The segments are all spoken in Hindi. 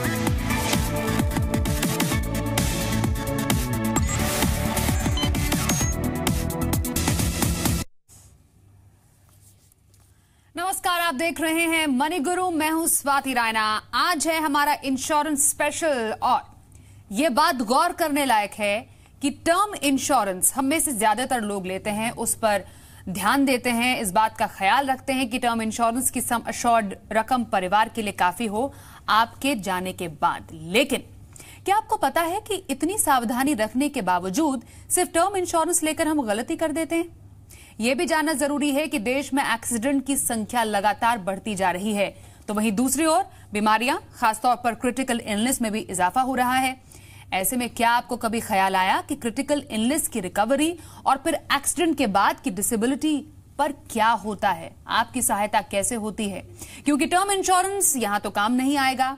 नमस्कार, आप देख रहे हैं मनी गुरु। मैं हूं स्वाति रायना। आज है हमारा इंश्योरेंस स्पेशल और ये बात गौर करने लायक है कि टर्म इंश्योरेंस हम में से ज्यादातर लोग लेते हैं, उस पर ध्यान देते हैं, इस बात का ख्याल रखते हैं कि टर्म इंश्योरेंस की सम अश्योर्ड रकम परिवार के लिए काफी हो आपके जाने के बाद। लेकिन क्या आपको पता है कि इतनी सावधानी रखने के बावजूद सिर्फ टर्म इंश्योरेंस लेकर हम गलती कर देते हैं? यह भी जानना जरूरी है कि देश में एक्सीडेंट की संख्या लगातार बढ़ती जा रही है, तो वहीं दूसरी ओर बीमारियां, खासतौर पर क्रिटिकल इलनेस में भी इजाफा हो रहा है। ऐसे में क्या आपको कभी ख्याल आया कि क्रिटिकल इलनेस की रिकवरी और फिर एक्सीडेंट के बाद की डिसेबिलिटी पर क्या होता है, आपकी सहायता कैसे होती है? क्योंकि टर्म इंश्योरेंस यहां तो काम नहीं आएगा,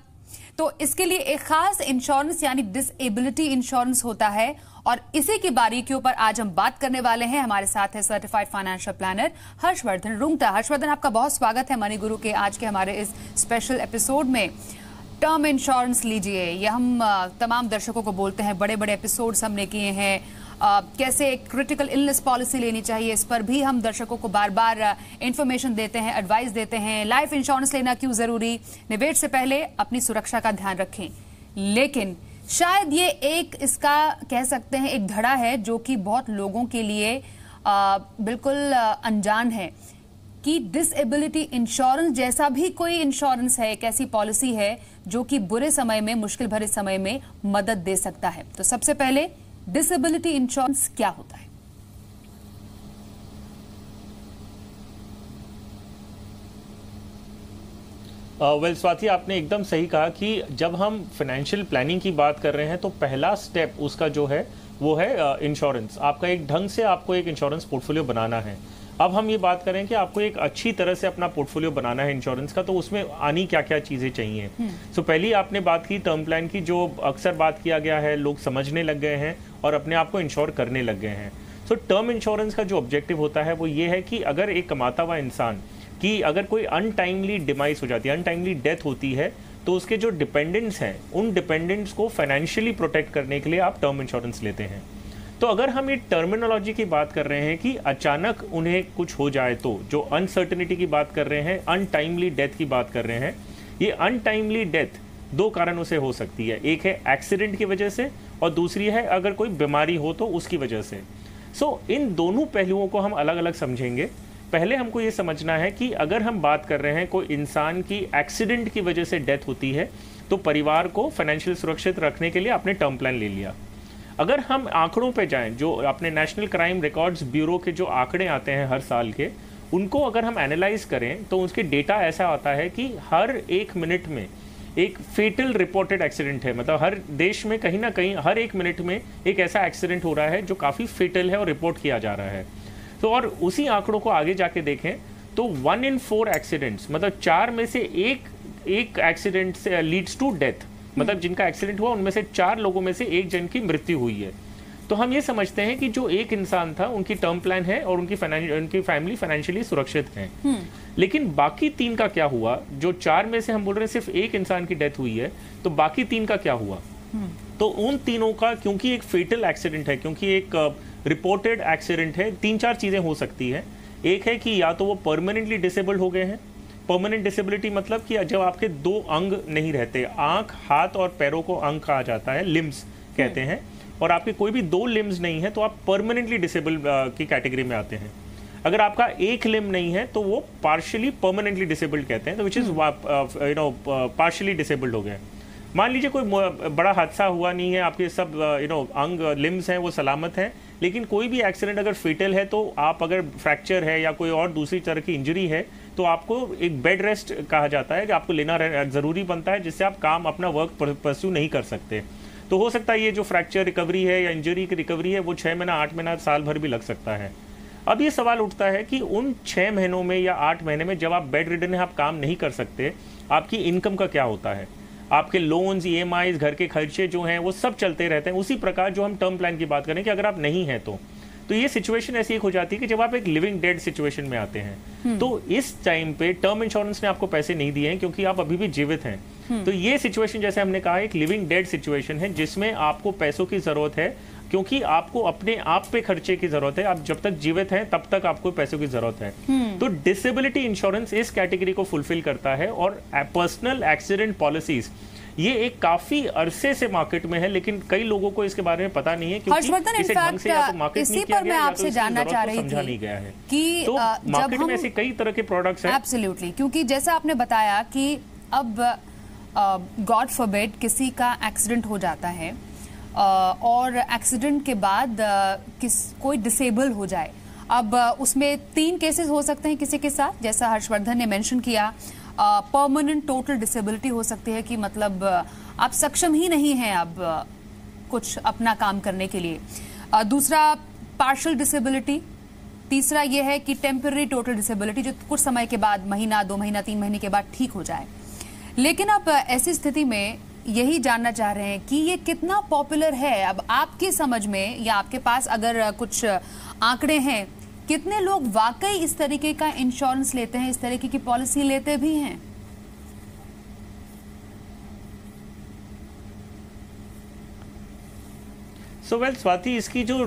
तो इसके लिए एक खास इंश्योरेंस यानी डिसेबिलिटी इंश्योरेंस होता है और इसी की बारीकियों पर आज हम बात करने वाले हैं। हमारे साथ है certified financial planner Harshvardhan Rungta. Harshvardhan, आपका बहुत स्वागत है मनी गुरु के आज के हमारे इस स्पेशल एपिसोड में। टर्म इंश्योरेंस लीजिए, ये हम तमाम दर्शकों को बोलते हैं, बड़े बड़े एपिसोड्स हमने किए हैं। कैसे एक क्रिटिकल इलनेस पॉलिसी लेनी चाहिए, इस पर भी हम दर्शकों को बार बार इंफॉर्मेशन देते हैं, एडवाइस देते हैं। लाइफ इंश्योरेंस लेना क्यों जरूरी, निवेश से पहले अपनी सुरक्षा का ध्यान रखें। लेकिन शायद ये एक इसका कह सकते हैं एक धड़ा है जो कि बहुत लोगों के लिए बिल्कुल अनजान है कि डिसेबिलिटी इंश्योरेंस जैसा भी कोई इंश्योरेंस है, एक ऐसी पॉलिसी है जो कि बुरे समय में, मुश्किल भरे समय में मदद दे सकता है। तो सबसे पहले डिसेबिलिटी इंश्योरेंस क्या होता है? स्वाति, आपने एकदम सही कहा कि जब हम फाइनेंशियल प्लानिंग की बात कर रहे हैं तो पहला स्टेप उसका जो है वो है इंश्योरेंस। आपका एक ढंग से आपको एक इंश्योरेंस पोर्टफोलियो बनाना है। अब हम ये बात करें कि आपको एक अच्छी तरह से अपना पोर्टफोलियो बनाना है इंश्योरेंस का, तो उसमें आनी क्या क्या चीज़ें चाहिए। पहली आपने बात की टर्म प्लान की, जो अक्सर बात किया गया है, लोग समझने लग गए हैं और अपने आप को इंश्योर करने लग गए हैं। टर्म इंश्योरेंस का जो ऑब्जेक्टिव होता है वो ये है कि अगर एक कमाता हुआ इंसान कि अगर कोई अनटाइमली डिमाइस हो जाती है, अनटाइमली डेथ होती है, तो उसके जो डिपेंडेंट्स हैं उन डिपेंडेंट्स को फाइनेंशियली प्रोटेक्ट करने के लिए आप टर्म इंश्योरेंस लेते हैं। तो अगर हम ये टर्मिनोलॉजी की बात कर रहे हैं कि अचानक उन्हें कुछ हो जाए, तो जो अनसर्टेनिटी की बात कर रहे हैं, अनटाइमली डेथ की बात कर रहे हैं, ये अनटाइमली डेथ दो कारणों से हो सकती है। एक है एक्सीडेंट की वजह से और दूसरी है अगर कोई बीमारी हो तो उसकी वजह से। इन दोनों पहलुओं को हम अलग अलग समझेंगे। पहले हमको ये समझना है कि अगर हम बात कर रहे हैं कोई इंसान की एक्सीडेंट की वजह से डेथ होती है, तो परिवार को फाइनेंशियल सुरक्षित रखने के लिए आपने टर्म प्लान ले लिया। अगर हम आंकड़ों पे जाएं, जो अपने नेशनल क्राइम रिकॉर्ड्स ब्यूरो के जो आंकड़े आते हैं हर साल के, उनको अगर हम एनालाइज करें तो उसके डेटा ऐसा आता है कि हर 1 मिनट में एक फेटल रिपोर्टेड एक्सीडेंट है। मतलब हर देश में कहीं ना कहीं हर 1 मिनट में एक ऐसा एक्सीडेंट हो रहा है जो काफ़ी फेटल है और रिपोर्ट किया जा रहा है। और उसी आंकड़ों को आगे जाके देखें तो 1 in 4 एक्सीडेंट्स, मतलब 4 में से एक एक्सीडेंट से लीड्स टू डेथ। मतलब जिनका एक्सीडेंट हुआ उनमें से 4 लोगों में से 1 जन की मृत्यु हुई है। तो हम ये समझते हैं कि जो एक इंसान था उनकी टर्म प्लान है और उनकी फैमिली फाइनेंशियली सुरक्षित है। लेकिन बाकी 3 का क्या हुआ? जो 4 में से हम बोल रहे हैं सिर्फ एक इंसान की डेथ हुई है, तो बाकी 3 का क्या हुआ? तो उन तीनों का, क्योंकि एक फेटल एक्सीडेंट है, क्योंकि एक रिपोर्टेड एक्सीडेंट है, 3-4 चीजें हो सकती है। एक है कि या तो वो परमानेंटली डिसेबल्ड हो गए हैं। परमानेंट डिसेबिलिटी मतलब कि जब आपके 2 अंग नहीं रहते, आंख, हाथ और पैरों को अंग कहा जाता है, लिम्स कहते हैं, और आपके कोई भी 2 लिम्स नहीं है तो आप परमानेंटली डिसेबल की कैटेगरी में आते हैं। अगर आपका एक लिम्ब नहीं है तो वो पार्शियली परमानेंटली डिसेबल्ड कहते हैं, तो विच इज पार्शियली डिसेबल्ड हो गए। मान लीजिए कोई बड़ा हादसा हुआ नहीं है, आपके सब अंग, लिम्स हैं वो सलामत हैं, लेकिन कोई भी एक्सीडेंट अगर फेटल है तो आप, अगर फ्रैक्चर है या कोई और दूसरी तरह की इंजरी है, तो आपको एक बेड रेस्ट कहा जाता है कि आपको लेना जरूरी बनता है, जिससे आप काम, अपना वर्क परस्यू नहीं कर सकते। तो हो सकता है ये जो फ्रैक्चर रिकवरी है या इंजरी की रिकवरी है वो 6 महीना, 8 महीना, साल भर भी लग सकता है। अब ये सवाल उठता है कि उन 6 महीनों में या 8 महीने में जब आप बेड रिडन है, आप काम नहीं कर सकते, आपकी इनकम का क्या होता है? आपके लोन्स, ईएमआईज, घर के खर्चे जो हैं वो सब चलते रहते हैं। उसी प्रकार जो हम टर्म प्लान की बात करें कि अगर आप नहीं हैं तो ये सिचुएशन ऐसी एक हो जाती है कि जब आप एक लिविंग डेड सिचुएशन में आते हैं, तो इस टाइम पे टर्म इंश्योरेंस ने आपको पैसे नहीं दिए हैं क्योंकि आप अभी भी जीवित हैं। तो ये सिचुएशन जैसे हमने कहा एक लिविंग डेड सिचुएशन है जिसमें आपको पैसों की जरूरत है, क्योंकि आपको अपने आप पे खर्चे की जरूरत है। आप जब तक जीवित हैं तब तक आपको पैसों की जरूरत है। तो डिसेबिलिटी इंश्योरेंस इस कैटेगरी को फुलफिल करता है। और पर्सनल एक्सीडेंट पॉलिसीज ये एक काफी अरसे से मार्केट में है, लेकिन कई लोगों को इसके बारे में पता नहीं है, क्योंकि इसे ढंग से या तो मार्केट नहीं किया गया, आपसे जानना चाह रही थी नहीं गया है कि तो मार्केट में ऐसे कई तरह के प्रोडक्ट्स हैं। एब्सोल्युटली, क्योंकि जैसा आपने बताया कि अब गॉड फॉरबिड किसी का एक्सीडेंट हो जाता है और एक्सीडेंट के बाद कोई डिसेबल हो जाए, अब उसमें 3 केसेस हो सकते हैं किसी के साथ, जैसा हर्षवर्धन ने मेंशन किया। परमानेंट टोटल डिसेबिलिटी हो सकती है कि मतलब आप सक्षम ही नहीं हैं अब कुछ अपना काम करने के लिए। दूसरा पार्शियल डिसेबिलिटी। तीसरा यह है कि टेम्पररी टोटल डिसेबिलिटी, जो कुछ समय के बाद, महीना, 2 महीना, 3 महीने के बाद ठीक हो जाए। लेकिन अब ऐसी स्थिति में यही जानना चाह रहे हैं कि ये कितना पॉपुलर है अब आपकी समझ में, या आपके पास अगर कुछ आंकड़े हैं, कितने लोग वाकई इस तरीके का इंश्योरेंस लेते हैं, इस तरीके की पॉलिसी लेते भी हैं? स्वाति, इसकी जो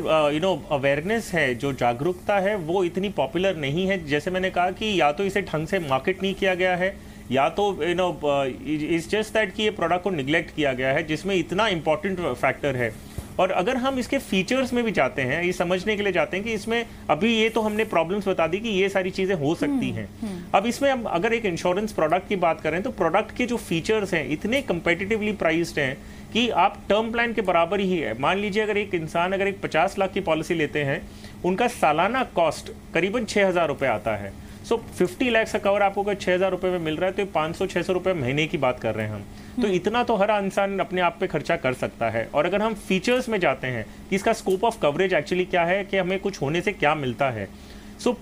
अवेयरनेस है, जो जागरूकता है, वो इतनी पॉपुलर नहीं है। जैसे मैंने कहा कि या तो इसे ढंग से मार्केट नहीं किया गया है, या तो इट्स जस्ट दैट कि ये प्रोडक्ट को निगलेक्ट किया गया है, जिसमें इतना इंपॉर्टेंट फैक्टर है। और अगर हम इसके फीचर्स में भी जाते हैं, ये समझने के लिए जाते हैं कि इसमें अभी ये तो हमने प्रॉब्लम्स बता दी कि ये सारी चीजें हो सकती हैं। अब इसमें हम अगर एक इंश्योरेंस प्रोडक्ट की बात करें तो प्रोडक्ट के जो फीचर्स हैं इतने कंपेटिटिवली प्राइस्ड हैं कि आप टर्म प्लान के बराबर ही है। मान लीजिए अगर एक इंसान अगर एक 50 लाख की पॉलिसी लेते हैं, उनका सालाना कॉस्ट करीबन 6,000 रुपये आता है। 50 लाख का कवर आपको अगर 6,000 रुपये में मिल रहा है तो 500-600 रुपये महीने की बात कर रहे हैं हम। तो इतना तो हर इंसान अपने आप पे खर्चा कर सकता है। और अगर हम फीचर्स में जाते हैं कि इसका स्कोप ऑफ कवरेज एक्चुअली क्या है, कि हमें कुछ होने से क्या मिलता है।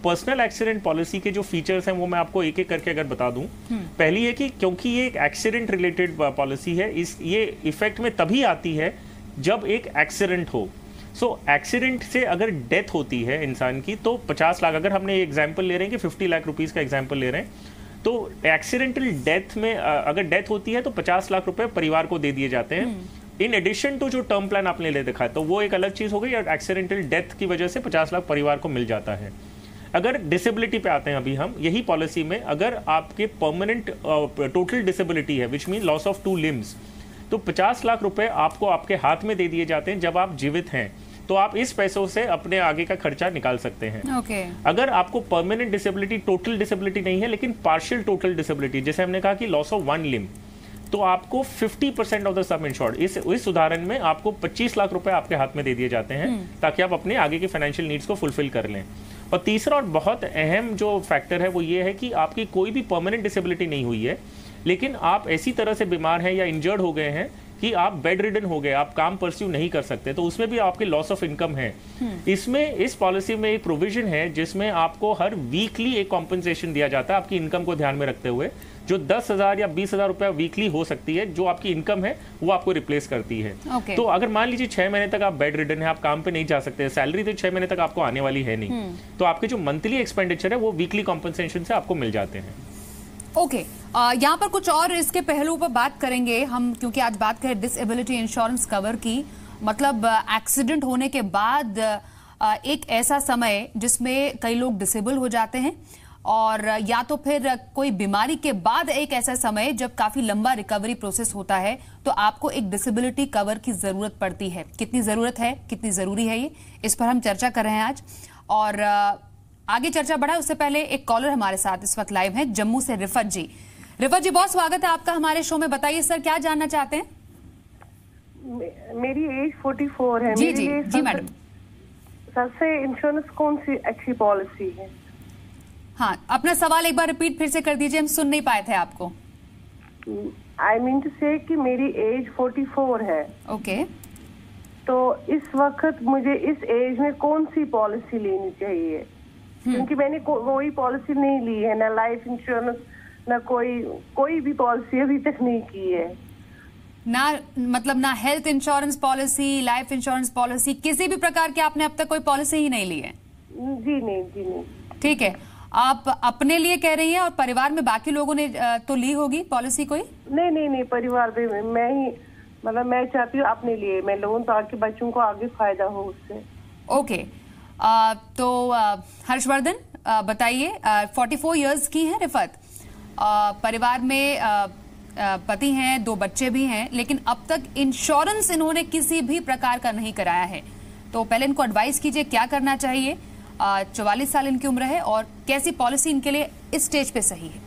पर्सनल एक्सीडेंट पॉलिसी के जो फीचर्स हैं वो मैं आपको एक एक करके अगर बता दूं। पहली है कि क्योंकि ये एक एक्सीडेंट रिलेटेड पॉलिसी है, ये इफेक्ट में तभी आती है जब एक एक्सीडेंट हो। एक्सीडेंट से अगर डेथ होती है इंसान की तो 50 लाख, अगर हमने एग्जाम्पल ले रहे हैं कि 50 लाख रुपीस का एग्जाम्पल ले रहे हैं, तो एक्सीडेंटल डेथ में अगर डेथ होती है तो 50 लाख रुपए परिवार को दे दिए जाते हैं। इन एडिशन टू जो टर्म प्लान आपने ले देखा है तो वो एक अलग चीज हो गई, और एक्सीडेंटल डेथ की वजह से 50 लाख परिवार को मिल जाता है। अगर डिसेबिलिटी पे आते हैं अभी हम, यही पॉलिसी में अगर आपके परमानेंट टोटल डिसेबिलिटी है, which mean loss of 2 limbs, तो 50 लाख रुपए आपको आपके हाथ में दे दिए जाते हैं जब आप जीवित हैं। तो आप इस पैसों से अपने आगे का खर्चा निकाल सकते हैं। अगर आपको परमानेंट डिसेबिलिटी, टोटल डिसेबिलिटी नहीं है लेकिन पार्शियल टोटल डिसेबिलिटी, जैसे हमने कहा कि लॉस ऑफ 1 लिम्ब, तो आपको 50% ऑफ द सम इंश्योर्ड, इस उदाहरण में आपको 25 लाख रुपए आपके हाथ में दे दिए जाते हैं ताकि आप अपने आगे की फाइनेंशियल नीड्स को फुलफिल कर लें। और तीसरा और बहुत अहम जो फैक्टर है वो ये है कि आपकी कोई भी परमानेंट डिसेबिलिटी नहीं हुई है, लेकिन आप ऐसी तरह से बीमार हैं या इंजर्ड हो गए हैं कि आप बेड रिडन हो गए, आप काम परस्यू नहीं कर सकते, तो उसमें भी आपके लॉस ऑफ इनकम है। इसमें इस पॉलिसी में एक प्रोविजन है जिसमें आपको हर वीकली एक कॉम्पनसेशन दिया जाता है आपकी इनकम को ध्यान में रखते हुए, जो 10,000 या 20,000 रुपया वीकली हो सकती है, जो आपकी इनकम है वो आपको रिप्लेस करती है। तो अगर मान लीजिए 6 महीने तक आप बेड रिडन है, आप काम पे नहीं जा सकते, सैलरी तो 6 महीने तक आपको आने वाली है नहीं, तो आपके जो मंथली एक्सपेंडिचर है वो वीकली कॉम्पनसेशन से आपको मिल जाते हैं। यहाँ पर कुछ और इसके पहलुओं पर बात करेंगे हम, क्योंकि आज बात करें डिसेबिलिटी इंश्योरेंस कवर की। मतलब एक्सीडेंट होने के बाद एक ऐसा समय जिसमें कई लोग डिसेबल हो जाते हैं, और या तो फिर कोई बीमारी के बाद एक ऐसा समय जब काफी लंबा रिकवरी प्रोसेस होता है, तो आपको एक डिसेबिलिटी कवर की जरूरत पड़ती है। कितनी जरूरत है, कितनी जरूरी है, ये इस पर हम चर्चा कर रहे हैं आज। और आगे चर्चा बढ़ा उससे पहले एक कॉलर हमारे साथ इस वक्त लाइव है, जम्मू से रिफत जी। रिफत जी, बहुत स्वागत है आपका हमारे शो में। बताइए सर, क्या जानना चाहते हैं? मेरी एज 44 है। जी जी जी मैडम। सबसे इंश्योरेंस कौन सी अच्छी पॉलिसी है? हाँ, अपना सवाल एक बार रिपीट फिर से कर दीजिए, हम सुन नहीं पाए थे आपको। आई मीन टू से कि मेरी एज 44 है। ओके। तो इस वक्त मुझे इस एज में कौन सी पॉलिसी लेनी चाहिए? क्योंकि मैंने कोई पॉलिसी नहीं ली है, ना लाइफ इंश्योरेंस, ना कोई भी पॉलिसी अभी तक नहीं की है। ना मतलब ना health insurance policy, life insurance policy, किसी भी प्रकार की आपने अब तक कोई पॉलिसी ही नहीं ली है? जी नहीं। ठीक है। आप अपने लिए कह रही हैं और परिवार में बाकी लोगों ने तो ली होगी पॉलिसी कोई? नहीं, परिवार में मैं ही, मतलब मैं चाहती हूँ अपने लिए मैं लोन, ताकि बच्चों को आगे फायदा हो उससे। ओके, तो हर्षवर्धन बताइए, 44 इयर्स की हैं रिफत, परिवार में पति हैं, 2 बच्चे भी हैं, लेकिन अब तक इंश्योरेंस इन्होंने किसी भी प्रकार का नहीं कराया है। तो पहले इनको एडवाइस कीजिए क्या करना चाहिए। 44 साल इनकी उम्र है और कैसी पॉलिसी इनके लिए इस स्टेज पे सही है?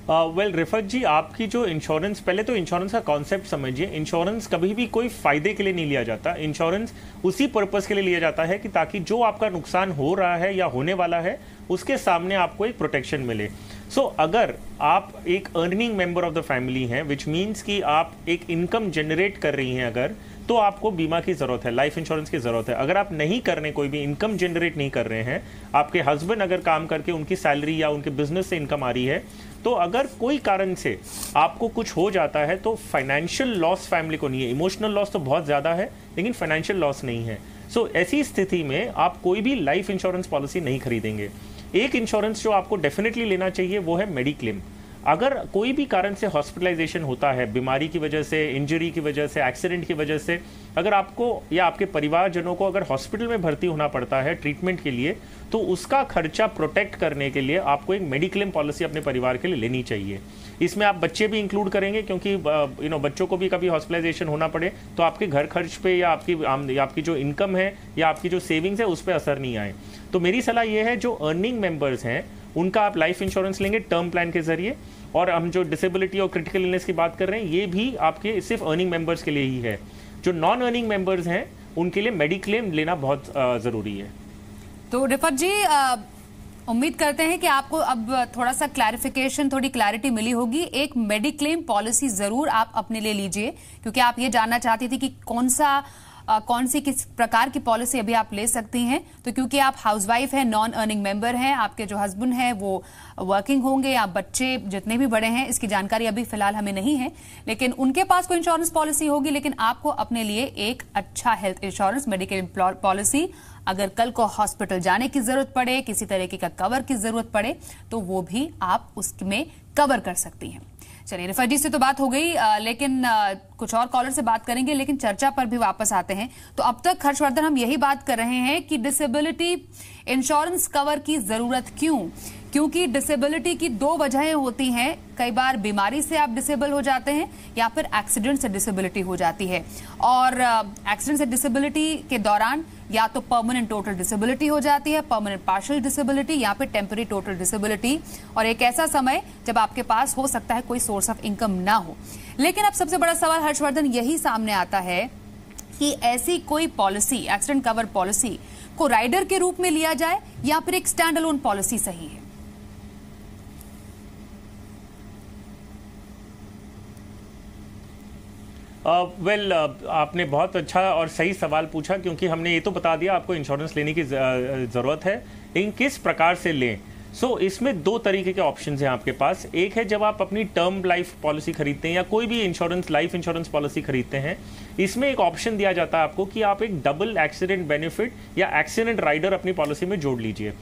वेल रिफत जी, आपकी जो इंश्योरेंस, पहले तो इंश्योरेंस का कॉन्सेप्ट समझिए। इंश्योरेंस कभी भी कोई फायदे के लिए नहीं लिया जाता। इंश्योरेंस उसी पर्पस के लिए लिया जाता है कि ताकि जो आपका नुकसान हो रहा है या होने वाला है उसके सामने आपको एक प्रोटेक्शन मिले। सो अगर आप एक earning member of the family हैं, विच मीन्स कि आप एक इनकम जनरेट कर रही हैं अगर, तो आपको बीमा की जरूरत है, लाइफ इंश्योरेंस की जरूरत है। अगर आप नहीं कर रहे, कोई भी इनकम जनरेट नहीं कर रहे हैं, आपके हस्बैंड अगर काम करके उनकी सैलरी या उनके बिजनेस से इनकम आ रही है, तो अगर कोई कारण से आपको कुछ हो जाता है तो फाइनेंशियल लॉस फैमिली को नहीं है। इमोशनल लॉस तो बहुत ज्यादा है लेकिन फाइनेंशियल लॉस नहीं है। सो ऐसी स्थिति में आप कोई भी लाइफ इंश्योरेंस पॉलिसी नहीं खरीदेंगे। एक इंश्योरेंस जो आपको डेफिनेटली लेना चाहिए वो है मेडिक्लेम। अगर कोई भी कारण से हॉस्पिटलाइजेशन होता है, बीमारी की वजह से, इंजरी की वजह से, एक्सीडेंट की वजह से, अगर आपको या आपके परिवारजनों को अगर हॉस्पिटल में भर्ती होना पड़ता है ट्रीटमेंट के लिए, तो उसका खर्चा प्रोटेक्ट करने के लिए आपको एक मेडिक्लेम पॉलिसी अपने परिवार के लिए लेनी चाहिए। इसमें आप बच्चे भी इंक्लूड करेंगे क्योंकि बच्चों को भी कभी हॉस्पिटलाइजेशन होना पड़े तो आपके घर खर्च पे या आपकी जो इनकम है या आपकी जो सेविंग्स है उस पर असर नहीं आए। तो मेरी सलाह ये है, जो अर्निंग मेंबर्स हैं उनका आप लाइफ इंश्योरेंस लेंगे टर्म प्लान के जरिए। और हम जो डिसेबिलिटी और क्रिटिकल इलनेस की बात कर रहे हैं, ये भी आपके सिर्फ अर्निंग मेंबर्स के लिए ही है। जो नॉन अर्निंग मेंबर्स हैं उनके लिए मेडिक्लेम लेना बहुत जरूरी है। तो रिफत जी, उम्मीद करते हैं कि आपको अब थोड़ा सा क्लैरिफिकेशन, थोड़ी क्लैरिटी मिली होगी। एक मेडिक्लेम पॉलिसी जरूर आप अपने लिए लीजिए, क्योंकि आप ये जानना चाहती थी कि कौन सी किस प्रकार की पॉलिसी अभी आप ले सकती हैं। तो क्योंकि आप हाउसवाइफ हैं, नॉन अर्निंग मेंबर हैं, आपके जो हस्बैंड हैं वो वर्किंग होंगे, या बच्चे जितने भी बड़े हैं, इसकी जानकारी अभी फिलहाल हमें नहीं है, लेकिन उनके पास कोई इंश्योरेंस पॉलिसी होगी। लेकिन आपको अपने लिए एक अच्छा हेल्थ इंश्योरेंस मेडिकल पॉलिसी, अगर कल को हॉस्पिटल जाने की जरूरत पड़े, किसी तरीके का कवर की जरूरत पड़े, तो वो भी आप उसमें कवर कर सकती हैं। चलिए, रिफत जी से तो बात हो गई, लेकिन कुछ और कॉलर से बात करेंगे, लेकिन चर्चा पर भी वापस आते हैं। तो अब तक हर्षवर्धन हम यही बात कर रहे हैं कि डिसेबिलिटी इंश्योरेंस कवर की जरूरत क्यों? क्योंकि डिसेबिलिटी की 2 वजहें होती हैं। कई बार बीमारी से आप डिसेबल हो जाते हैं या फिर एक्सीडेंट से डिसेबिलिटी हो जाती है। और एक्सीडेंट से डिसेबिलिटी के दौरान या तो परमानेंट टोटल डिसेबिलिटी हो जाती है, परमानेंट पार्शियल डिसेबिलिटी, या फिर टेम्पररी टोटल डिसेबिलिटी, और एक ऐसा समय जब आपके पास हो सकता है कोई सोर्स ऑफ इनकम ना हो। लेकिन अब सबसे बड़ा सवाल हर्षवर्धन यही सामने आता है कि ऐसी कोई पॉलिसी, एक्सीडेंट कवर पॉलिसी को राइडर के रूप में लिया जाए या फिर एक स्टैंड अलोन पॉलिसी सही है? आपने बहुत अच्छा और सही सवाल पूछा, क्योंकि हमने ये तो बता दिया आपको इंश्योरेंस लेने की ज़रूरत है, लेकिन किस प्रकार से लें। इसमें 2 तरीके के ऑप्शंस हैं आपके पास। एक है जब आप अपनी टर्म लाइफ पॉलिसी खरीदते हैं या कोई भी लाइफ इंश्योरेंस पॉलिसी खरीदते हैं, इसमें एक ऑप्शन दिया जाता है आपको कि आप एक डबल एक्सीडेंट बेनिफिट या एक्सीडेंट राइडर अपनी पॉलिसी में जोड़ लीजिए।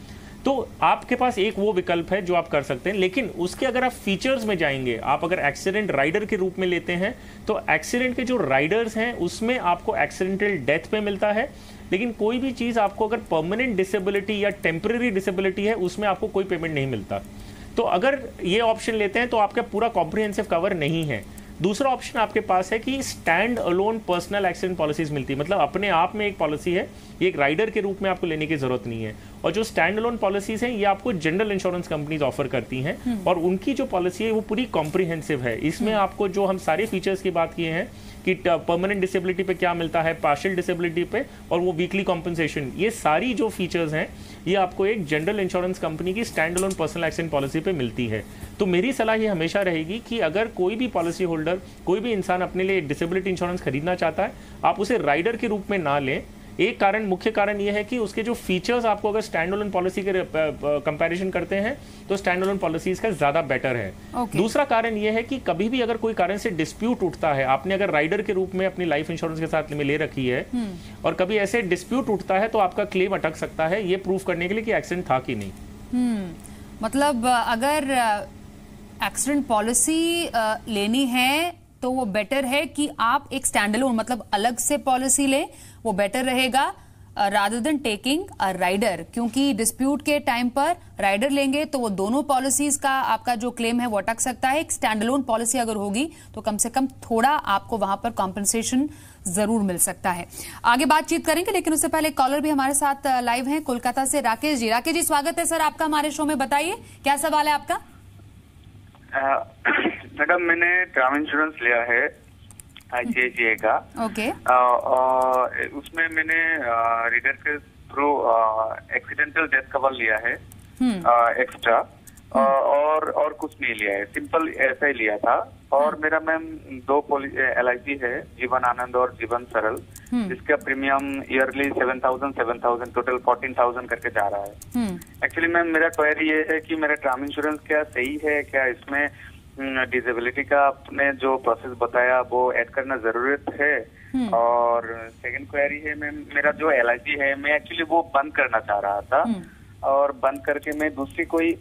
तो आपके पास एक वो विकल्प है जो आप कर सकते हैं, लेकिन उसके अगर आप फीचर्स में जाएंगे, आप अगर एक्सीडेंट राइडर के रूप में लेते हैं तो एक्सीडेंट के जो राइडर्स हैं उसमें आपको एक्सीडेंटल डेथ पे मिलता है, लेकिन कोई भी चीज़ आपको अगर परमानेंट डिसेबिलिटी या टेम्पररी डिसेबिलिटी है उसमें आपको कोई पेमेंट नहीं मिलता। तो अगर ये ऑप्शन लेते हैं तो आपका पूरा कॉम्प्रिहेंसिव कवर नहीं है। दूसरा ऑप्शन आपके पास है कि stand alone personal accident policies मिलती है, मतलब अपने आप में एक पॉलिसी है, ये एक राइडर के रूप में आपको लेने की जरूरत नहीं है। और जो स्टैंड अलोन पॉलिसीज हैं ये आपको जनरल इंश्योरेंस कंपनीज ऑफर करती हैं, और उनकी जो पॉलिसी है वो पूरी कॉम्प्रिहेंसिव है। इसमें आपको जो हम सारे फीचर्स की बात किए हैं कि परमानेंट डिसेबिलिटी पे क्या मिलता है, पार्शियल डिसेबिलिटी पे, और वो वीकली कॉम्पनसेशन, ये सारी जो फीचर्स हैं ये आपको एक जनरल इंश्योरेंस कंपनी की stand alone personal accident policy पे मिलती है। तो मेरी सलाह ये हमेशा रहेगी कि अगर कोई भी पॉलिसी होल्डर, कोई भी इंसान अपने लिए डिसेबिलिटी इंश्योरेंस खरीदना चाहता है, आप उसे राइडर के रूप में ना लें, एक कारण, मुख्य कारण ये है कि उसके जो फीचर्स आपको अगर स्टैंड अलोन पॉलिसी के कंपैरिजन करते हैं तो स्टैंड अलोन पॉलिसीज का ज्यादा बेटर है। दूसरा कारण ये है कि कभी भी अगर कोई कारण से डिस्प्यूट उठता है, आपने अगर राइडर के रूप में अपनी लाइफ इंश्योरेंस के साथ में ले रखी है और कभी ऐसे डिस्प्यूट उठता है तो आपका क्लेम अटक सकता है, ये प्रूव करने के लिए कि एक्सीडेंट था कि नहीं। मतलब अगर एक्सीडेंट पॉलिसी लेनी है तो वो बेटर है कि आप एक स्टैंड अलोन मतलब अलग से पॉलिसी ले, वो बेटर रहेगा rather than taking a rider, क्योंकि डिस्प्यूट के टाइम पर राइडर लेंगे तो वो दोनों पॉलिसीज का आपका जो क्लेम है वो अटक सकता है। एक स्टैंड अलोन पॉलिसी अगर होगी तो कम से कम थोड़ा आपको वहां पर कॉम्पनसेशन जरूर मिल सकता है। आगे बातचीत करेंगे, लेकिन उससे पहले कॉलर भी हमारे साथ लाइव हैं कोलकाता से, राकेश जी। राकेश जी, स्वागत है सर आपका हमारे शो में। बताइए क्या सवाल है आपका? मैडम, मैंने टर्म इंश्योरेंस लिया है ICICI का। ओके। उसमें मैंने रीडर के थ्रू एक्सीडेंटल डेथ कवर लिया है एक्स्ट्रा, और कुछ नहीं लिया है, सिंपल ऐसा ही लिया था। और मेरा मैम 2 LIC है, जीवन आनंद और जीवन सरल, जिसका प्रीमियम ईयरली 7,000 टोटल 14,000 करके जा रहा है। एक्चुअली मैम मेरा क्वेरी ये है कि मेरा टर्म इंश्योरेंस क्या सही है, क्या इसमें डिसेबिलिटी का आपने जो प्रोसेस बताया वो ऐड करना जरूरत है? और सेकंड क्वेरी है मैम, मेरा जो LIC है मैं एक्चुअली वो बंद करना चाह रहा था, और बंद करके मैं दूसरी कोई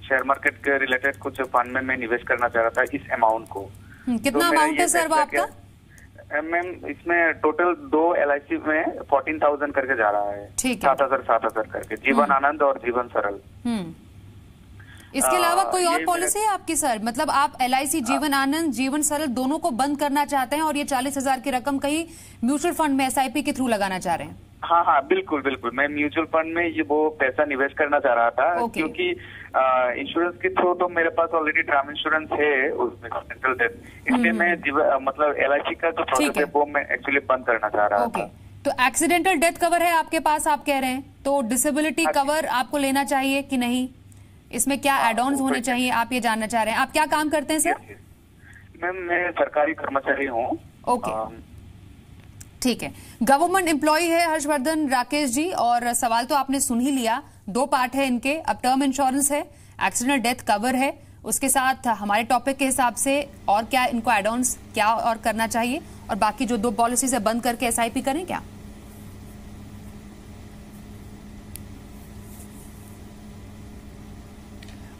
शेयर मार्केट के रिलेटेड कुछ फंड में मैं निवेश करना चाह रहा था इस अमाउंट को। कितना अमाउंट है सर वो आपका? मैम इसमें टोटल 2 LIC में 14,000 करके जा रहा है, 7,000 करके, जीवन आनंद और जीवन सरल। इसके अलावा कोई और पॉलिसी है आपकी सर? मतलब आप LIC, जीवन आनंद, जीवन सरल दोनों को बंद करना चाहते हैं और ये 40,000 की रकम कहीं म्यूचुअल फंड में SIP के थ्रू लगाना चाह रहे हैं? हाँ, बिल्कुल बिल्कुल, मैं म्यूचुअल फंड में ये वो पैसा निवेश करना चाह रहा था, क्योंकि इंश्योरेंस के थ्रू तो मेरे पास ऑलरेडी टर्म इंश्योरेंस है उसमें एक्सीडेंटल डेथ, इसलिए मैं मतलब LIC का जो प्रोसेस है वो मैं एक्चुअली बंद करना चाह रहा था। तो एक्सीडेंटल डेथ कवर है आपके पास, आप कह रहे हैं, तो डिसेबिलिटी कवर आपको लेना चाहिए कि नहीं? इसमें क्या एड ऑन्स होने चाहिए, आप ये जानना चाह रहे हैं? आप क्या काम करते हैं सर? मैम मैं सरकारी कर्मचारी हूँ। ओके, ठीक है। गवर्नमेंट एम्प्लॉय है हर्षवर्धन राकेश जी, और सवाल तो आपने सुन ही लिया। 2 पार्ट है इनके। अब टर्म इंश्योरेंस है, एक्सीडेंटल डेथ कवर है, उसके साथ हमारे टॉपिक के हिसाब से और क्या इनको एड ऑन्स क्या और करना चाहिए, और बाकी जो 2 पॉलिसीज है बंद करके SIP करें क्या?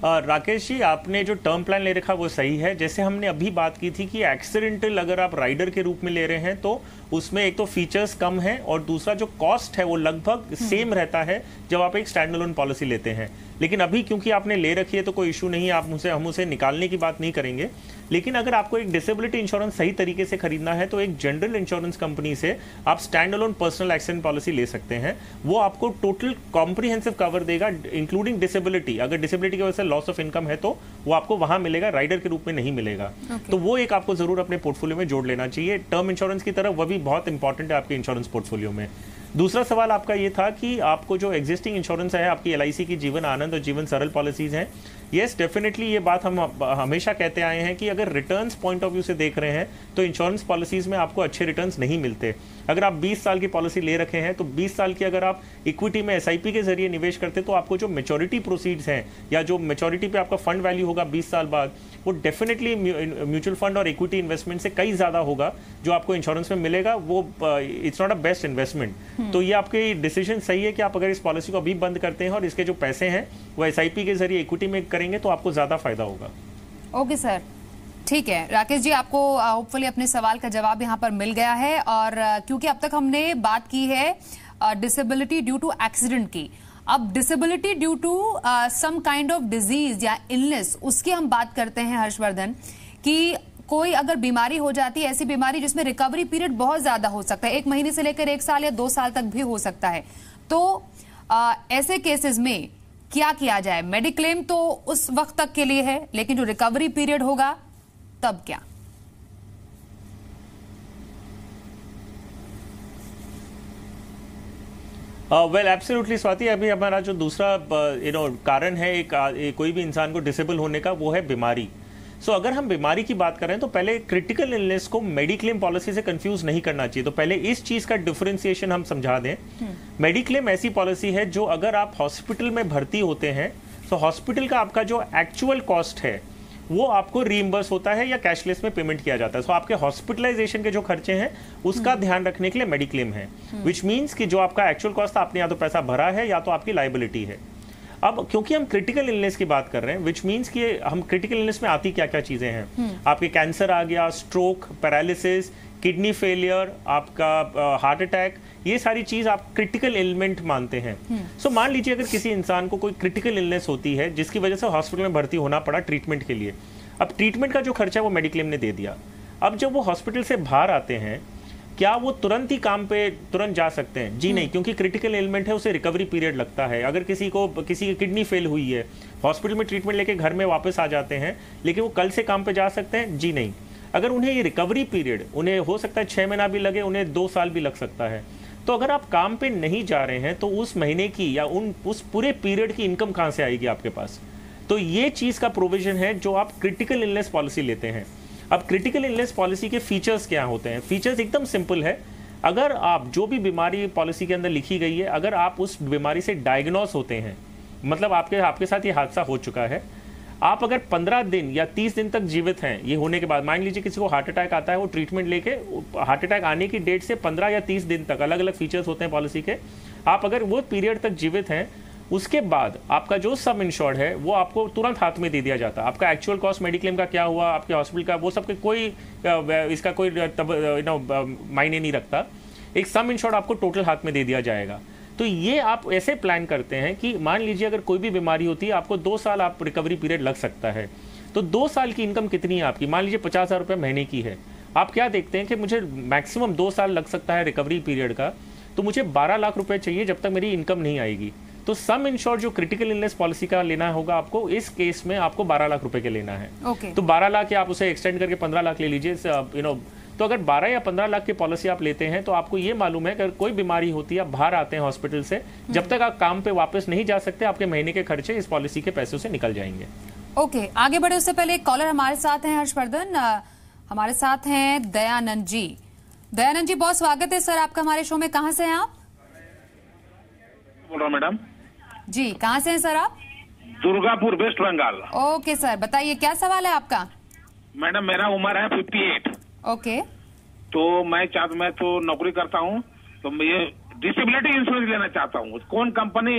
राकेश जी, आपने जो टर्म प्लान ले रखा वो सही है। जैसे हमने अभी बात की थी कि एक्सीडेंटल अगर आप राइडर के रूप में ले रहे हैं तो उसमें एक तो फीचर्स कम है और दूसरा जो कॉस्ट है वो लगभग सेम रहता है जब आप एक स्टैंड अलोन पॉलिसी लेते हैं। लेकिन अभी क्योंकि आपने ले रखी है तो कोई इशू नहीं है, हम उसे निकालने की बात नहीं करेंगे। लेकिन अगर आपको एक डिसेबिलिटी इंश्योरेंस सही तरीके से खरीदना है तो एक जनरल इंश्योरेंस कंपनी से आप stand alone personal accident policy ले सकते हैं। वो आपको टोटल कॉम्प्रिहेंसिव कवर देगा इंक्लूडिंग डिसेबिलिटी। अगर डिसेबिलिटी की वजह से लॉस ऑफ इनकम है तो वो आपको वहां मिलेगा, राइडर के रूप में नहीं मिलेगा। तो वो एक आपको जरूर अपने पोर्टफोलियो में जोड़ लेना चाहिए टर्म इंश्योरेंस की तरफ, वो भी बहुत इंपॉर्टेंट है आपके इंश्योरेंस पोर्टफोलियो में। दूसरा सवाल आपका ये था कि आपको जो एग्जिस्टिंग इंश्योरेंस है आपकी LIC की जीवन आनंद और जीवन सरल पॉलिसीज हैं, यस डेफिनेटली ये बात हम हमेशा कहते आए हैं कि अगर रिटर्न्स पॉइंट ऑफ व्यू से देख रहे हैं तो इंश्योरेंस पॉलिसीज में आपको अच्छे रिटर्न्स नहीं मिलते। अगर आप 20 साल की पॉलिसी ले रखे हैं तो 20 साल की अगर आप इक्विटी में SIP के जरिए निवेश करते तो आपको जो मैच्योरिटी प्रोसीड्स हैं या जो मैच्योरिटी पे आपका फंड वैल्यू होगा 20 साल बाद, वो डेफिनेटली म्यूचुअल फंड और इक्विटी इन्वेस्टमेंट से कई ज्यादा होगा जो आपको इंश्योरेंस में मिलेगा। वो it's not a best investment. तो ये आपके डिसीजन सही है कि आप अगर इस पॉलिसी को अभी बंद करते हैं और इसके जो पैसे हैं वो SIP के जरिए इक्विटी में करेंगे तो आपको ज्यादा फायदा होगा। ओके सर, ठीक है। राकेश जी, आपको होपफुली अपने सवाल का जवाब यहाँ पर मिल गया है। और क्योंकि अब तक हमने बात की है डिसेबिलिटी ड्यू टू एक्सीडेंट की, अब disability due to some kind of disease या इलनेस, उसकी हम बात करते हैं हर्षवर्धन, कि कोई अगर बीमारी हो जाती है, ऐसी बीमारी जिसमें रिकवरी पीरियड बहुत ज्यादा हो सकता है, 1 महीने से लेकर 1 साल या 2 साल तक भी हो सकता है, तो ऐसे केसेस में क्या किया जाए? मेडिक्लेम तो उस वक्त तक के लिए है, लेकिन जो रिकवरी पीरियड होगा तब क्या? वेल एब्सोल्युटली स्वाति, अभी हमारा जो दूसरा कारण है कोई भी इंसान को डिसेबल होने का, वो है बीमारी। सो अगर हम बीमारी की बात करें तो पहले क्रिटिकल इलनेस को मेडिक्लेम पॉलिसी से कंफ्यूज नहीं करना चाहिए। तो पहले इस चीज का डिफरेंशिएशन हम समझा दें। मेडिक्लेम ऐसी पॉलिसी है जो अगर आप हॉस्पिटल में भर्ती होते हैं तो हॉस्पिटल का आपका जो एक्चुअल कॉस्ट है वो आपको रीइंबर्स होता है या कैशलेस में पेमेंट किया जाता है। सो आपके हॉस्पिटलाइजेशन के जो खर्चे हैं उसका ध्यान रखने के लिए मेडिक्लेम है, विच मीन्स कि जो आपका एक्चुअल कॉस्ट आपने या तो पैसा भरा है या तो आपकी लायबिलिटी है। अब क्योंकि हम क्रिटिकल इलनेस की बात कर रहे हैं, विच मीन्स कि हम क्रिटिकल इलनेस में आती क्या क्या चीजें हैं, आपके कैंसर आ गया, स्ट्रोक, पैरालिसिस, किडनी फेलियर, आपका हार्ट अटैक, ये सारी चीज आप क्रिटिकल इलमेंट मानते हैं। सो मान लीजिए अगर किसी इंसान को कोई क्रिटिकल इलनेस होती है जिसकी वजह से हॉस्पिटल में भर्ती होना पड़ा ट्रीटमेंट के लिए, अब ट्रीटमेंट का जो खर्चा है वो मेडिक्लेम ने दे दिया। अब जब वो हॉस्पिटल से बाहर आते हैं क्या वो तुरंत ही काम पे तुरंत जा सकते हैं? जी नहीं, क्योंकि क्रिटिकल एलिमेंट है, उसे रिकवरी पीरियड लगता है। अगर किसी की किडनी फेल हुई है, हॉस्पिटल में ट्रीटमेंट लेके घर में वापस आ जाते हैं, लेकिन वो कल से काम पे जा सकते हैं? जी नहीं। अगर उन्हें ये रिकवरी पीरियड, उन्हें हो सकता है 6 महीना भी लगे, उन्हें 2 साल भी लग सकता है। तो अगर आप काम पे नहीं जा रहे हैं तो उस महीने की या उस पूरे पीरियड की इनकम कहाँ से आएगी आपके पास? तो ये चीज का प्रोविजन है जो आप क्रिटिकल इलनेस पॉलिसी लेते हैं। अब क्रिटिकल इलनेस पॉलिसी के फीचर्स क्या होते हैं? फीचर्स एकदम सिंपल है। अगर आप जो भी बीमारी पॉलिसी के अंदर लिखी गई है, अगर आप उस बीमारी से डायग्नोस होते हैं, मतलब आपके साथ ये हादसा हो चुका है, आप अगर 15 दिन या 30 दिन तक जीवित हैं ये होने के बाद, मान लीजिए किसी को हार्ट अटैक आता है, वो ट्रीटमेंट लेके हार्ट अटैक आने की डेट से 15 या 30 दिन तक, अलग अलग फीचर्स होते हैं पॉलिसी के, आप अगर वो पीरियड तक जीवित हैं, उसके बाद आपका जो सब इंश्योर्ड है वो आपको तुरंत हाथ में दे दिया जाता है। आपका एक्चुअल कॉस्ट मेडिक्लेम का क्या हुआ, आपके हॉस्पिटल का, वो सब के कोई इसका कोई मायने नहीं रखता। एक सम इंश्योर्ड आपको टोटल हाथ में दे दिया जाएगा। तो ये आप ऐसे प्लान करते हैं कि मान लीजिए अगर कोई भी बीमारी होती है, आपको 2 साल आप रिकवरी पीरियड लग सकता है। तो 2 साल की इनकम कितनी है आपकी? मान लीजिए 50,000 रुपये महीने की है। आप क्या देखते हैं कि मुझे मैक्सिमम 2 साल लग सकता है रिकवरी पीरियड का, तो मुझे 12 लाख रुपए चाहिए जब तक मेरी इनकम नहीं आएगी। तो सम इंश्योर जो क्रिटिकल इलनेस पॉलिसी का लेना होगा आपको, इस केस में आपको 12 लाख रुपए के लेना है। तो 12 लाख या आप उसे एक्सटेंड करके 15 लाख ले लीजिए, तो अगर 12 या 15 लाख की पॉलिसी आप लेते हैं तो आपको ये मालूम है कि अगर कोई बीमारी होती है, आप बाहर आते हैं हॉस्पिटल से, जब तक आप काम पे वापस नहीं जा सकते, आपके महीने के खर्चे इस पॉलिसी के पैसों से निकल जाएंगे। ओके, आगे बढ़े उससे पहले एक कॉलर हमारे साथ हैं, हर्षवर्धन हमारे साथ हैं दयानंद जी। दयानंद जी, बहुत स्वागत है सर आपका हमारे शो में। कहाँ से हैं आप? बोल रहा हूँ मैडम जी, कहाँ से हैं सर आप? Durgapur, West Bengal. Okay sir, बताइए क्या सवाल है आपका? मैडम मेरा उम्र है 58। ओके, तो मैं तो नौकरी करता हूँ, तो मैं ये डिसेबिलिटी इंश्योरेंस लेना चाहता हूँ। कौन कंपनी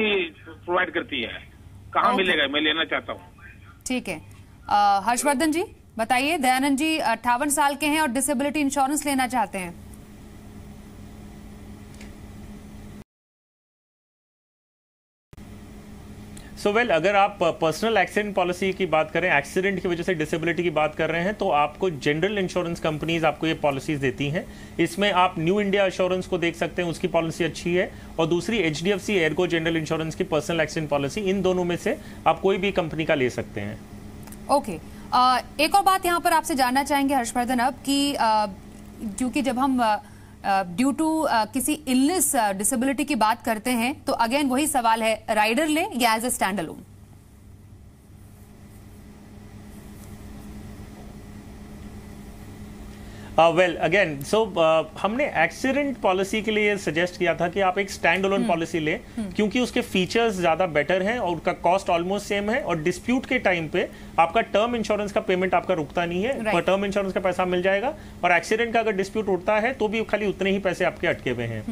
प्रोवाइड करती है, कहाँ मिलेगा? मैं लेना चाहता हूँ। ठीक है, हर्षवर्धन जी बताइए। दयानंद जी 58 साल के हैं और डिसेबिलिटी इंश्योरेंस लेना चाहते हैं। अगर आप पर्सनल एक्सीडेंट पॉलिसी की बात करें, एक्सीडेंट की वजह से डिसेबिलिटी की बात कर रहे हैं, तो आपको जनरल इंश्योरेंस कंपनीज आपको ये पॉलिसीज देती हैं। इसमें आप न्यू इंडिया इंश्योरेंस को देख सकते हैं, उसकी पॉलिसी अच्छी है, और दूसरी HDFC एर्गो जनरल इंश्योरेंस की पर्सनल एक्सीडेंट पॉलिसी। इन दोनों में से आप कोई भी कंपनी का ले सकते हैं। ओके, एक और बात यहाँ पर आपसे जानना चाहेंगे हर्षवर्धन अब कि क्योंकि जब हम ड्यू टू किसी इलनेस डिसेबिलिटी की बात करते हैं तो अगेन वही सवाल है, राइडर लें या as a stand alone? Again हमने एक्सीडेंट पॉलिसी के लिए सजेस्ट किया था कि आप एक स्टैंड अलोन पॉलिसी लें, क्योंकि उसके फीचर्स ज्यादा बेटर हैं और उसका कॉस्ट ऑलमोस्ट सेम है, और डिस्प्यूट के टाइम पे आपका टर्म इंश्योरेंस का पेमेंट आपका रुकता नहीं है, पर टर्म इंश्योरेंस का पैसा मिल जाएगा, और एक्सीडेंट का अगर डिस्प्यूट उठता है तो भी खाली उतने ही पैसे आपके अटके हुए हैं।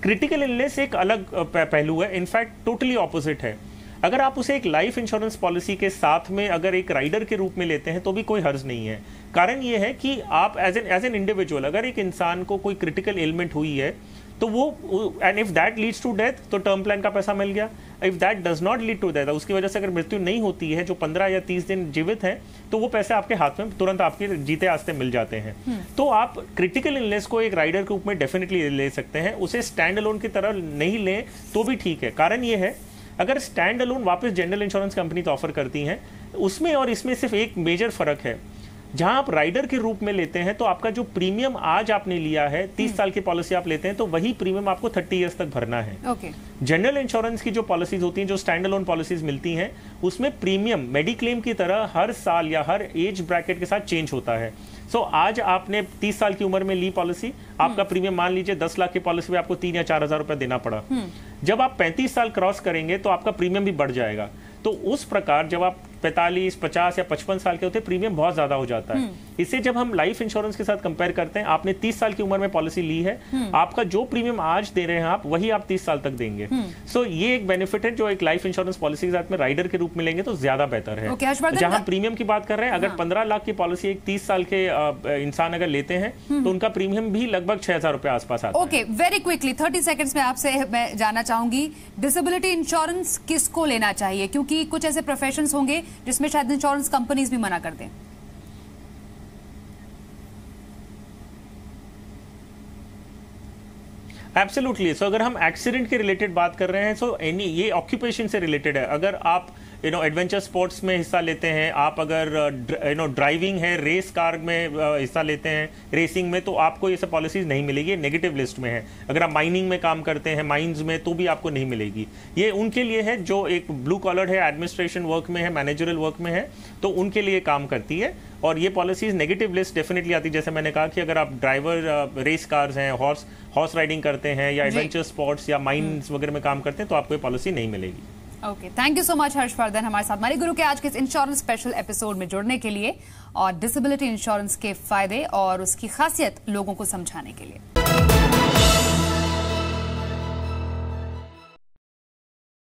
क्रिटिकल इलनेस एक अलग पहलू है, इनफैक्ट टोटली ऑपोजिट है। अगर आप उसे एक लाइफ इंश्योरेंस पॉलिसी के साथ में अगर एक राइडर के रूप में लेते हैं तो भी कोई हर्ज नहीं है। कारण ये है कि आप एज एन इंडिविजुअल, अगर एक इंसान को कोई क्रिटिकल एलिमेंट हुई है तो वो, and if that leads to death तो टर्म प्लान का पैसा मिल गया। If that does not lead to death, उसकी वजह से अगर मृत्यु नहीं होती है, जो 15 या 30 दिन जीवित हैं, तो वो पैसे आपके हाथ में तुरंत आपके जीते आस्ते मिल जाते हैं। तो आप क्रिटिकल इलनेस को एक राइडर के रूप में डेफिनेटली ले सकते हैं, उसे स्टैंड अलोन की तरह नहीं लें तो भी ठीक है। कारण ये है, अगर स्टैंड अलोन वापस जनरल इंश्योरेंस कंपनी तो ऑफर करती हैं, उसमें और इसमें सिर्फ एक मेजर फर्क है। जहां आप राइडर के रूप में लेते हैं तो आपका जो प्रीमियम आज आपने लिया है, 30 साल की पॉलिसी आप लेते हैं तो वही प्रीमियम आपको 30 इयर्स तक भरना है। जनरल इंश्योरेंस की जो पॉलिसीज होती हैं, जो स्टैंड अलोन पॉलिसीज मिलती हैं, उसमें प्रीमियम मेडिक्लेम की तरह हर साल या हर एज ब्रैकेट के साथ चेंज होता है। सो आज आपने 30 साल की उम्र में ली पॉलिसी, आपका प्रीमियम मान लीजिए 10 लाख की पॉलिसी में आपको 3 या 4 हजार रुपए देना पड़ा। जब आप 35 साल क्रॉस करेंगे तो आपका प्रीमियम भी बढ़ जाएगा। तो उस प्रकार जब आप 45, 50 या 55 साल के होते हैं, प्रीमियम बहुत ज्यादा हो जाता है। इसे जब हम लाइफ इंश्योरेंस के साथ कंपेयर करते हैं, आपने 30 साल की उम्र में पॉलिसी ली है, आपका जो प्रीमियम आज दे रहे हैं आप, वही आप 30 साल तक देंगे। सो ये एक बेनिफिट है जो एक लाइफ इंश्योरेंस पॉलिसी के साथ में राइडर के रूप में लेंगे तो ज्यादा बेहतर है। जहां प्रीमियम की बात कर रहे हैं, अगर 15 लाख की पॉलिसी एक 30 साल के इंसान अगर लेते हैं तो उनका प्रीमियम भी लगभग 6,000 रुपए आसपास आता है। ओके, वेरी क्विकली 30 सेकंड्स में आपसे मैं जानना चाहूंगी, डिसेबिलिटी इंश्योरेंस किसको लेना चाहिए? क्योंकि कुछ ऐसे प्रोफेशंस होंगे जिसमें शायद इंश्योरेंस कंपनीज भी मना कर दें। एब्सोल्युटली। सो अगर हम एक्सीडेंट के रिलेटेड बात कर रहे हैं, सो एनी ये ऑक्यूपेशन से रिलेटेड है। अगर आप एडवेंचर स्पोर्ट्स में हिस्सा लेते हैं, आप अगर ड्राइविंग है, रेस कार में हिस्सा लेते हैं, रेसिंग में, तो आपको ये सब पॉलिसीज नहीं मिलेगी, नेगेटिव लिस्ट में है। अगर आप माइनिंग में काम करते हैं, माइंस में, तो भी आपको नहीं मिलेगी। ये उनके लिए है जो एक ब्लू कॉलर है, एडमिनिस्ट्रेशन वर्क में है, मैनेजरल वर्क में है, तो उनके लिए काम करती है। और ये पॉलिसीज नेगेटिव लिस्ट डेफिनेटली आती है। जैसे मैंने कहा कि अगर आप ड्राइवर रेस कार्स हैं, हॉर्स राइडिंग करते हैं, या एडवेंचर स्पोर्ट्स या माइंस वगैरह में काम करते हैं, तो आपको ये पॉलिसी नहीं मिलेगी। Okay, thank you so much Harshvardhan, हमारे साथ मनी गुरु के आज के इस इंश्योरेंस स्पेशल एपिसोड में जुड़ने के लिए और डिसेबिलिटी इंश्योरेंस के फायदे और उसकी खासियत लोगों को समझाने के लिए।